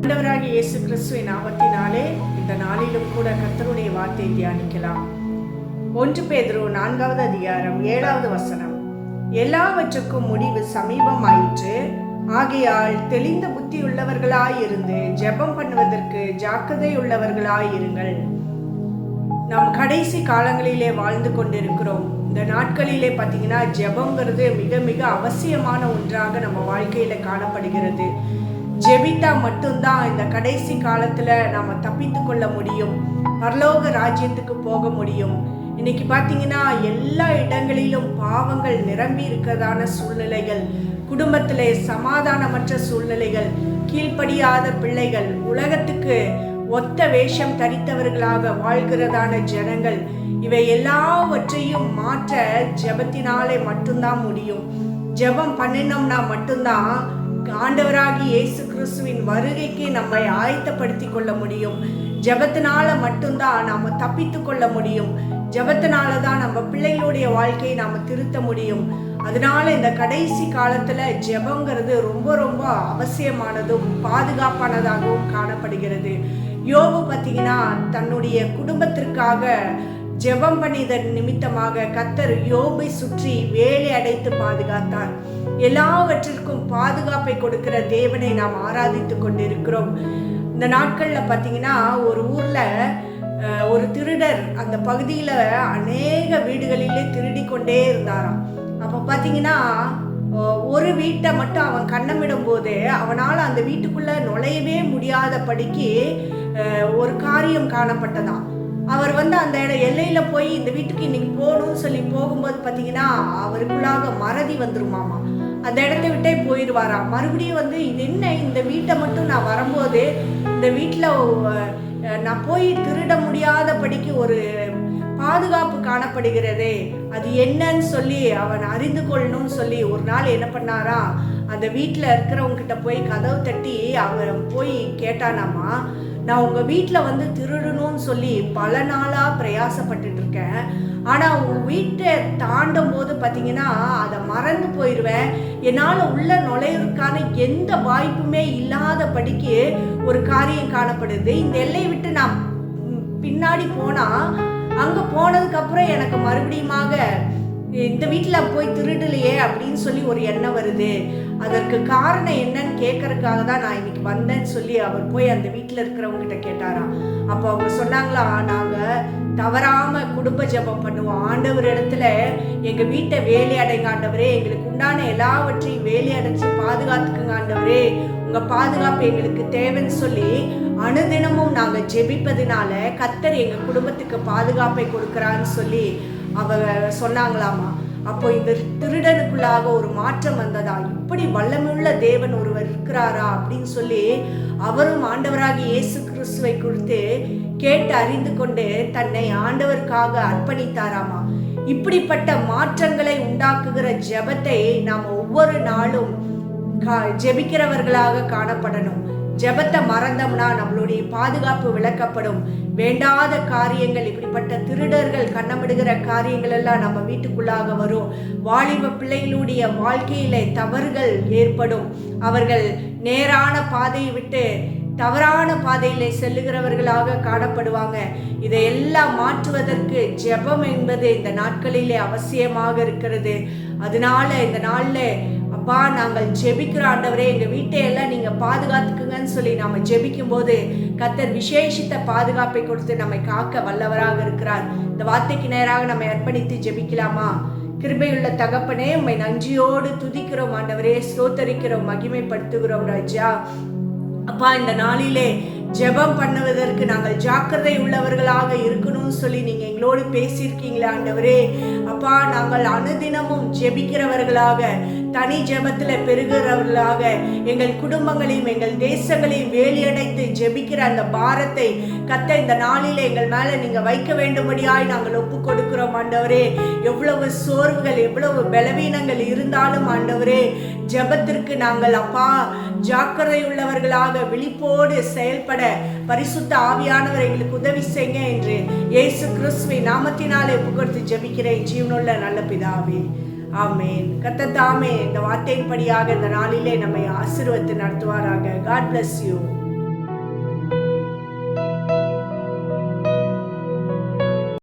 ஆண்டவராகிய இயேசு கிறிஸ்துவின் நாமத்தினாலே இந்த நாளிலும் கூட கர்த்தருடைய வார்த்தையை தியானிக்கலாம். 1 பேதுரு 4வது அதிகாரம் 7வது வசனம். எல்லாவற்றுக்கும் முடிவு சமீபமாயிற்று, ஆகையால் தெளிந்த புத்தி உள்ளவர்களாயிருந்து ஜெபம் பண்ணுவதற்கு ஜாக்கிரதை உள்ளவர்களாயிருங்கள். நாம் கடைசி காலங்களிலே வாழ்ந்து கொண்டிருக்கிறோம். இந்த நாட்களிலே பார்த்தீங்கன்னா ஜெபங்கிறது மிக மிக அவசியமான ஒன்றாக நம்ம வாழ்க்கையில காணப்படுகிறது. ஜெபித்தா மட்டும்தான் இந்த கடைசி காலத்துல நாம தப்பித்து கொள்ள முடியும், பரலோக ராஜ்யத்துக்கு போக முடியும். இன்னைக்கு பார்த்தீங்கன்னா எல்லா இடங்களிலும் பாவங்கள் நிரம்பி இருக்கிறதான சூழ்நிலைகள், குடும்பத்திலே சமாதானமற்ற சூழ்நிலைகள், கீழ்ப்படியாத பிள்ளைகள், உலகத்துக்கு ஒத்த வேஷம் தரித்தவர்களாக வாழ்கிறதான ஜனங்கள், இவை எல்லாவற்றையும் மாற்ற ஜெபத்தினாலே மட்டும்தான் முடியும். ஜெபம் பண்ணினோம்னா மட்டும்தான் ஆண்டவராகி இயேசு கிறிஸ்துவின் வருகைக்கு நம்மை ஆயத்தப்படுத்தி கொள்ள முடியும். ஜெபத்தினால மட்டும்தான் நாம தப்பித்து கொள்ள முடியும். ஜெபத்தினால தான் நம்ம பிள்ளைகளுடைய வாழ்க்கையை நாம திருத்த முடியும். அதனால இந்த கடைசி காலத்துல ஜெபங்கிறது ரொம்ப ரொம்ப அவசியமானதும் பாதுகாப்பானதாகவும் காணப்படுகிறது. யோபு பார்த்தீங்கன்னா தன்னுடைய குடும்பத்திற்காக ஜெபம் பண்ணிதன் நிமித்தமாக கர்த்தர் யோபை சுற்றி வேலி அடைத்து பாதுகாத்தார். எல்லாவற்றிற்கும் பாதுகாப்பை கொடுக்கிற தேவனை நாம் ஆராதித்து கொண்டிருக்கிறோம். இந்த நாட்கள்ல பார்த்தீங்கன்னா ஒரு ஊர்ல ஒரு திருடர் அந்த பகுதியில அநேக வீடுகளிலே திருடி கொண்டே இருந்தாராம். அப்ப பார்த்தீங்கன்னா ஒரு வீட்டை மட்டும் அவன் கண்ணமிடும் போது அவனால் அந்த வீட்டுக்குள்ள நுழையவே முடியாதபடிக்கு ஒரு காரியம் காணப்பட்டதாம். அவர் அந்த எல்லையில போய் இந்த வீட்டுக்கு இன்னைக்கு போகணும்னு சொல்லி போகும்போது பார்த்தீங்கன்னா அவருக்குள்ளாக மறதி வந்துருமாமா. அந்த இடத்த விட்டே போயிடுவாராம். மறுபடியும் இது என்ன, இந்த வீட்டை மட்டும் நான் வரும்போது இந்த வீட்டில் நான் போய் திருட முடியாதபடிக்கு ஒரு பாதுகாப்பு காணப்படுகிறதே, அது என்னன்னு சொல்லி அவன் அறிந்து கொள்ளணும்னு சொல்லி ஒரு நாள் என்ன பண்ணாரா, அந்த வீட்டில் இருக்கிறவங்க கிட்ட போய் கதவு தட்டி அவன் போய் கேட்டானாமா, நான் உங்கள் வீட்டில் திருடணும்னு சொல்லி பல நாளாக பிரயாசப்பட்டுட்டு இருக்கேன். ஆனால் உங்கள் வீட்டை தாண்டும் போது பார்த்தீங்கன்னா அதை மறந்து போயிடுவேன். என்னால் உள்ள நுழையிறதுக்கான எந்த வாய்ப்புமே இல்லாதபடிக்கு ஒரு காரியம் காணப்படுது. இந்த எல்லையை விட்டு நான் பின்னாடி போனால் அங்கே போனதுக்கப்புறம் எனக்கு மறுபடியுமாக இந்த வீட்டில் போய் திருடலையே அப்படின்னு சொல்லி ஒரு எண்ணம் வருது. அதற்கு காரணம் என்னன்னு கேட்கறதுக்காக தான் நான் இன்னைக்கு வந்தேன்னு சொல்லி அவர் போய் அந்த வீட்டில் இருக்கிறவங்க கிட்ட கேட்டாராம். அப்போ அவங்க சொன்னாங்களா, நாங்கள் தவறாம குடும்ப ஜெபம் பண்ணுவோம். ஆண்டவர் இடத்துல எங்கள் வீட்டை வேலி அடைங்க ஆண்டவரே, எங்களுக்கு உண்டான எல்லாவற்றையும் வேலி அடைச்சு பாதுகாத்துக்குங்க ஆண்டவரே, உங்கள் பாதுகாப்பு எங்களுக்கு தேவைன்னு சொல்லி அனுதினமும் நாங்கள் ஜெபிப்பதுனால கர்த்தர் எங்கள் குடும்பத்துக்கு பாதுகாப்பை கொடுக்குறான்னு சொல்லி அவங்க சொன்னாங்களாமா. அப்போ இந்த திருடனுக்குள்ளாக ஒரு மாற்றம் வந்ததா, இப்படி வல்லமுள்ள தேவன் ஒருவர் இருக்கிறாரா அப்படின்னு சொல்லி அவரும் ஆண்டவராகி இயேசு கிறிஸ்துவை குறித்து கேட்டு அறிந்து கொண்டு தன்னை ஆண்டவருக்காக அர்ப்பணித்தாராமா. இப்படிப்பட்ட மாற்றங்களை உண்டாக்குகிற ஜெபத்தை நாம் ஒவ்வொரு நாளும் ஜெபிக்கிறவர்களாக காணப்படணும். ஜெபத்தை மறந்தோம்னா நம்மளுடைய பாதுகாப்பு விளக்கப்படும். வேண்டாத காரியங்கள், இப்படிப்பட்ட திருடர்கள் கண்ணமிடுகிற காரியங்கள் எல்லாம் நம்ம வீட்டுக்குள்ளாக வரும். வாலிப பிள்ளைகளுடைய வாழ்க்கையில தவறுகள் ஏற்படும். அவர்கள் நேரான பாதையை விட்டு தவறான பாதையிலே செல்லுகிறவர்களாக காணப்படுவாங்க. இதையெல்லாம் மாற்றுவதற்கு ஜெபம் என்பது இந்த நாட்களிலே அவசியமாக இருக்கிறது. அதனால இந்த நாள்ல அப்பா நாங்கள் ஜெபிக்கிற ஆண்டவரே, எங்கள் வீட்டையெல்லாம் நீங்கள் பாதுகாத்துக்குங்கன்னு சொல்லி நம்ம ஜெபிக்கும் போது கர்த்தர் விசேஷித்த பாதுகாப்பை கொடுத்து நம்மை காக்க வல்லவராக இருக்கிறார். இந்த வார்த்தைக்கு நேராக நம்ம அர்ப்பணித்து ஜெபிக்கலாமா? கிருபையுள்ள தகப்பனே, உம்மை நன்றியோடு துதிக்கிறோம் ஆண்டவரே, ஸ்தோத்தரிக்கிறோம், மகிமைப்படுத்துகிறோம் ராஜா. அப்பா இந்த நாளிலே ஜெபம் பண்ணுவதற்கு நாங்கள் ஜாக்கிரதை உள்ளவர்களாக இருக்கணும்னு சொல்லி நீங்க எங்களோடு பேசியிருக்கீங்களா ஆண்டவரே. அப்பா நாங்கள் அனுதினமும் ஜெபிக்கிறவர்களாக, தனி ஜெபத்துல பெருகிறவர்களாக, எங்கள் குடும்பங்களையும் எங்கள் தேசங்களையும் வேலியடைத்து ஜெபிக்கிற அந்த பாரத்தை கர்த்தர் இந்த நாளிலே எங்கள் மேல நீங்க வைக்க வேண்டும்படியாய் நாங்கள் ஒப்பு கொடுக்கிறோம் ஆண்டவரே. எவ்வளவு சோர்வுகள், எவ்வளவு பலவீனங்கள் இருந்தாலும் ஆண்டவரே, ஜெபத்திற்கு நாங்கள் அப்பா ஜாக்கிரதை உள்ளவர்களாக விழிப்போடு செயல்பட பரிசுத்த ஆவியானவர் எங்களுக்கு உதவி செய்யுங்க என்று இயேசு கிறிஸ்துவின் நாமத்தினாலே ஒப்புக்கொடுத்து ஜெபிக்கிறேன் ஜீவனுள்ள நல்ல பிதாவே, ஆமேன். கர்த்தர் தாமே இந்த வார்த்தையின்படியாக இந்த நாளிலே நம்மை ஆசீர்வதித்து நடத்துவாராக. God bless you.